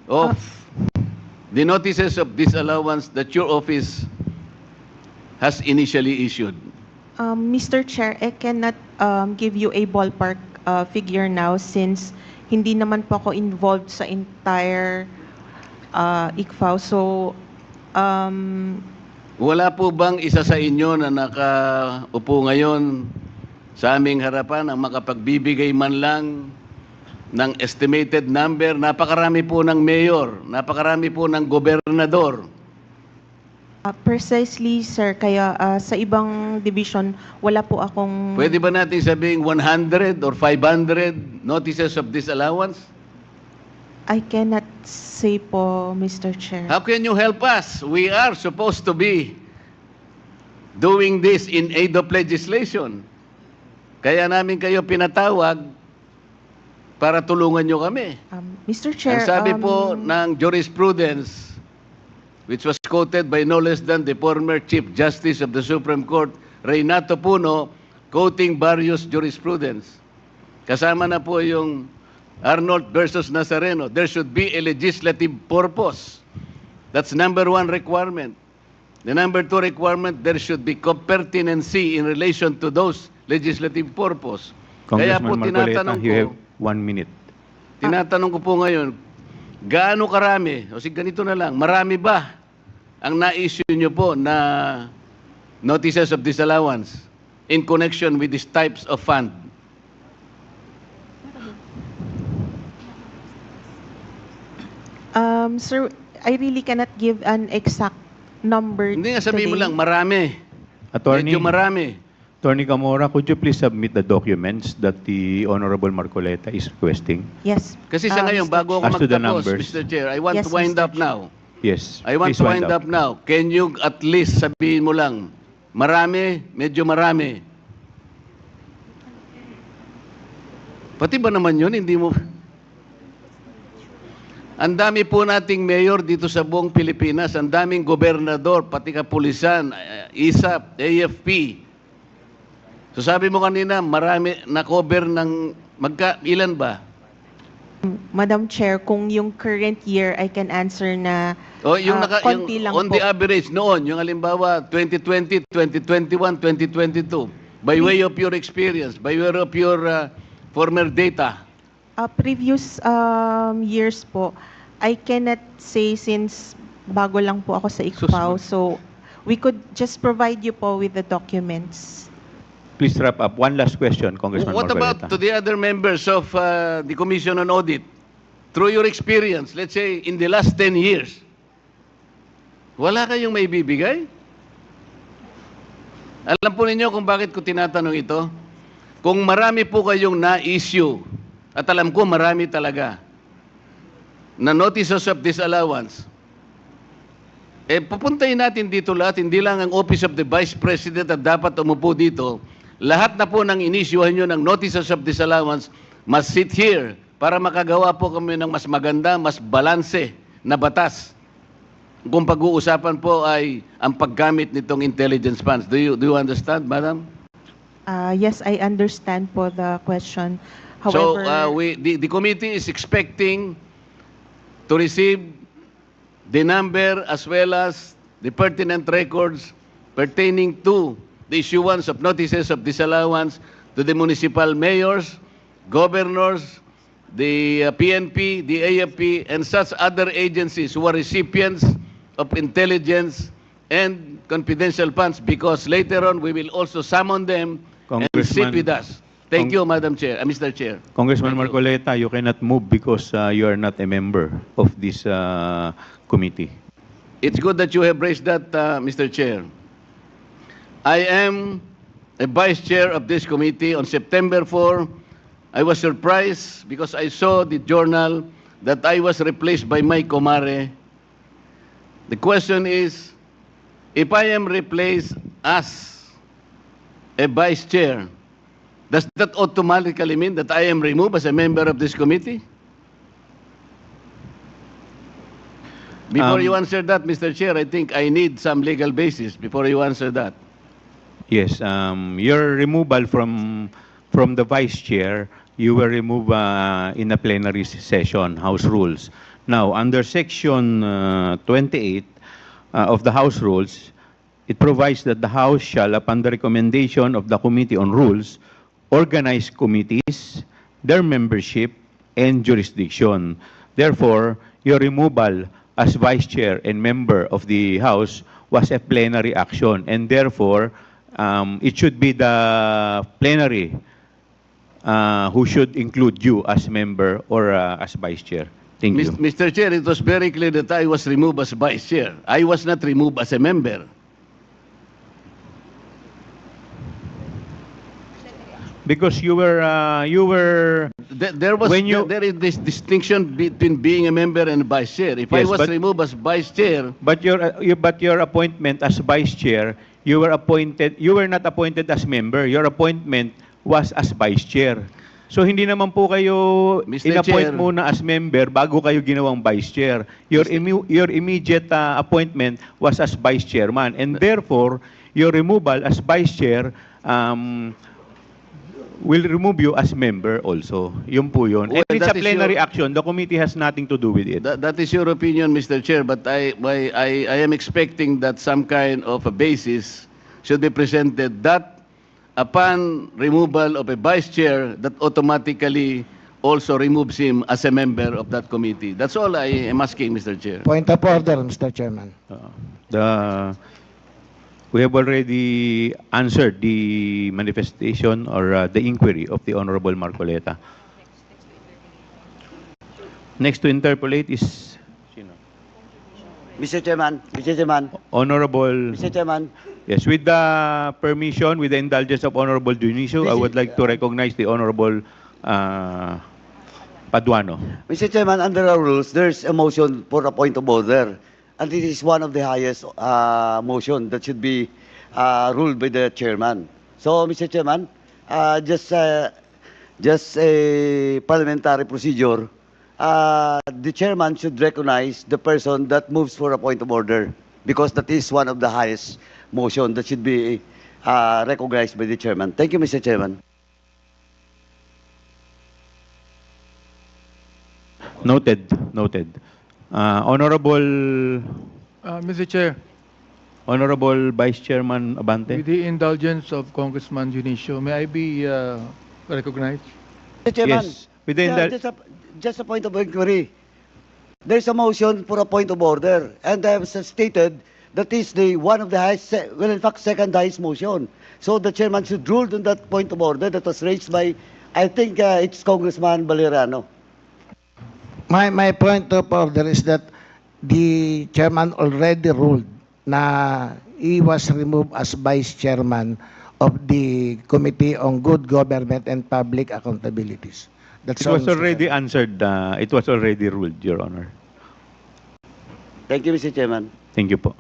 of the notices of disallowance that your office has initially issued? Mr. Chair, I cannot give you a ballpark figure now since hindi naman po ako involved sa entire ICFAO. So, Wala po bang isa sa inyo na nakaupo ngayon sa aming harapan ang makapagbibigay man lang ng estimated number? Napakarami po ng mayor, napakarami po ng gobernador. precisely, sir, kaya sa ibang division, wala po akong... Pwede ba natin sabing 100 or 500 notices of disallowance? I cannot say po, Mr. Chair. How can you help us? We are supposed to be doing this in aid of legislation. Kaya namin kayo pinatawag para tulungan nyo kami. Mr. Chair, Ang sabi po ng jurisprudence, which was quoted by no less than the former Chief Justice of the Supreme Court, Reynato Puno, quoting various jurisprudence. Kasama na po yung Arnold versus Nazareno. There should be a legislative purpose. That's number one requirement. The number two requirement, there should be pertinency in relation to those legislative purpose. Kaya po Congressman Marcoleta, tinatanong you ko, have 1 minute. tinatanong ko po ngayon, gaano karami, o sige ganito na lang, marami ba ang na-issue nyo po na notices of disallowance in connection with these types of fund? Sir, I really cannot give an exact number Hindi nga, sabihin mo today. lang, marami. Attorney, Medyo marami. Attorney Gamora, could you please submit the documents that the Honorable Marcoleta is requesting? Yes. Kasi sa ngayon, Mr. bago ako As to the magtapos, numbers. Mr. Chair, I want Yes, to wind Mr. up now. Yes, I want please to wind up now. Can you at least sabihin mo lang, marami, medyo marami. Pati ba naman yun, hindi mo... Ang dami po nating mayor dito sa buong Pilipinas, ang daming gobernador, pati kapulisan, ISAP, AFP. So sabi mo kanina, marami na-cover ng... ilan ba? Madam Chair, kung yung current year, I can answer na O yung, konti lang on po. the average noon, yung halimbawa 2020, 2021, 2022, by way of your experience, by way of your former data, Previous years po, I cannot say since bago lang po ako sa ICFAO. So, we could just provide you po with the documents. Please wrap up. One last question, Congressman what Marcoleta. about to the other members of the Commission on Audit? Through your experience, let's say in the last 10 years, wala kayong may bibigay? Alam po ninyo kung bakit ko tinatanong ito? Kung marami po kayong na-issue, at alam ko marami talaga, na notices of disallowance, pupuntahin natin dito lahat, hindi lang ang Office of the Vice President at dapat umupo dito. Lahat na po ng inisyuhan nyo ng notices of disallowance must sit here para makagawa po kami ng mas maganda, mas balanse na batas. Kung pag-uusapan po ay ang paggamit nitong intelligence funds. Do you understand, Madam? Yes, I understand po the question. So However, the committee is expecting to receive the number as well as the pertinent records pertaining to the issuance of notices of disallowance to the municipal mayors, governors, the PNP, the AFP, and such other agencies who are recipients of intelligence and confidential funds, because later on we will also summon them and sit with us. Thank you, Madam Chair, Mr. Chair. Congressman Thank you. Marcoleta, you cannot move because you are not a member of this committee. It's good that you have raised that, Mr. Chair. I am a vice chair of this committee. On September 4, I was surprised because I saw the journal that I was replaced by my comare. The question is, if I am replaced as a vice chair, does that automatically mean that I am removed as a member of this committee? Before you answer that, Mr. Chair, I think I need some legal basis before you answer that. Yes, your removal from the vice chair, you were removed in a plenary session, House rules. Now, under Section 28 of the House Rules, it provides that the House shall, upon the recommendation of the Committee on Rules, organize committees, their membership, and jurisdiction. Therefore, your removal as Vice Chair and member of the House was a plenary action, and therefore, it should be the plenary who should include you as member or as Vice Chair. Thank you. Mr. Chair, it was very clear that I was removed as Vice Chair. I was not removed as a member. Because you were There is this distinction between being a member and Vice Chair. If I Yes, was but- removed as Vice Chair, but your appointment as Vice Chair, you were not appointed as member. Your appointment was as Vice Chair. So hindi naman po kayo Mr. in-appoint Chair. muna as member bago kayo ginawang Vice Chair. Your immediate appointment was as Vice Chairman, and therefore your removal as Vice Chair will remove you as member also. Yun po yun. Well, And it's a that is plenary your- action. The committee has nothing to do with it. that is your opinion, Mr. Chair, but I am expecting that some kind of a basis should be presented that upon removal of a Vice Chair, that automatically also removes him as a member of that committee. That's all I am asking, Mr. Chair. Point of order, Mr. Chairman. We have already answered the manifestation or the inquiry of the Honorable Marcoleta. Next to interpolate is sino? Mr. Chairman, Honorable. Mr. Chairman, Yes, with the permission, with the indulgence of Honorable Dionisio, I would like to recognize the Honorable Paduano. Mr. Chairman, under our rules, there's a motion for a point of order, and this is one of the highest motion that should be ruled by the chairman. So, Mr. Chairman, just a parliamentary procedure. The chairman should recognize the person that moves for a point of order, because that is one of the highest motion that should be recognized by the chairman. Thank you, Mr. Chairman. Noted. Honorable Mr. Chair, Honorable Vice Chairman Abante. with the indulgence of Congressman Junicio, may I be recognized? Mr. Chairman, Yes, with the just a point of inquiry. There's a motion for a point of order, and I have stated that is the one of the highest, well, in fact, second highest motion. So the chairman should rule on that point of order that was raised by, I think it's Congressman Valeriano. My point of order is that the chairman already ruled na he was removed as vice chairman of the Committee on Good Government and Public Accountabilities. That's It all, was Mr. already Chairman. answered. It was already ruled, Your Honor. Thank you, Mr. Chairman. Thank you po.